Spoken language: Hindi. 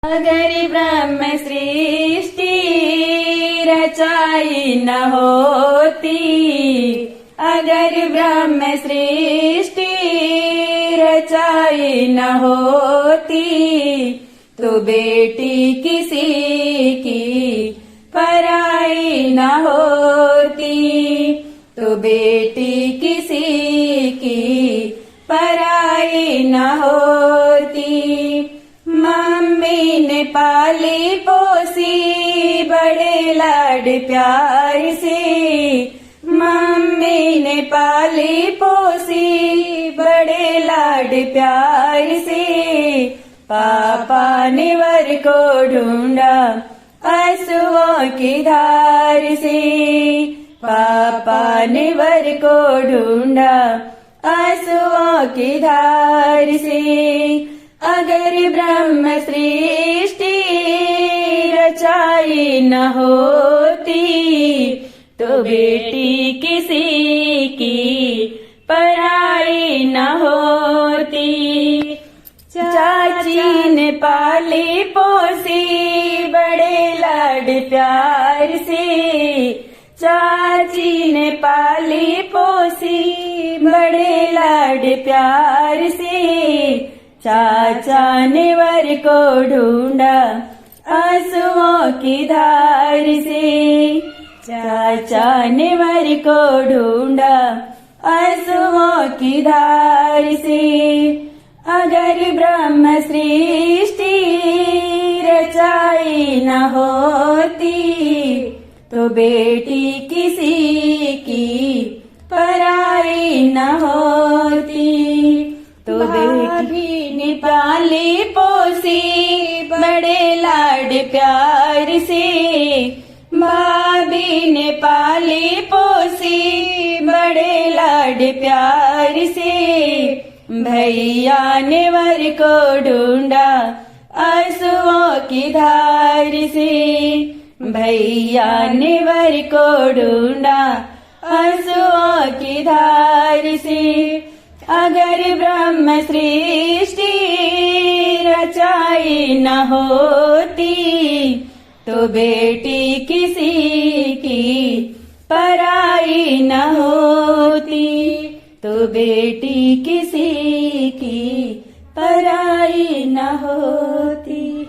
अगर ब्रह्म सृष्टि रचाई न होती, अगर ब्रह्म सृष्टि रचाई न होती, तो बेटी किसी की पराई न होती, तो बेटी किसी की पराई न होती। मम्मी ने पाली पोसी बड़े लाड प्यार से, मम्मी ने पाली पोसी बड़े लाड प्यार से। पापा ने वर को ढूंढा आंसुओं की धार से, पापा ने वर को ढूंढा आंसुओं की धार से। अगर ब्रह्म सृष्टि रचाई न होती, तो बेटी किसी की पराई न होती। चाची ने पाली पोसी बड़े लाड प्यार से, चाची ने पाली पोसी बड़े लाड प्यार से। चाचा ने वर को ढूंढा आंसुओं की धार से, चाचा ने वर को ढूंढा आंसुओं की धार से। अगर ब्रह्म सृष्टि रचाई न होती, तो बेटी किसी की पराई न होती, तो बेटी ने पाली पोसी बड़े लाड प्यार से, भाभी ने पाली पोसी बड़े लाड प्यार से। भैया ने वर को ढूंढा आंसुओं की धार से, भैया ने वर को ढूंढा आंसुओं की धार से। अगर ब्रह्म सृष्टि रचाई न होती, तो बेटी किसी की पराई न होती, तो बेटी किसी की पराई न होती।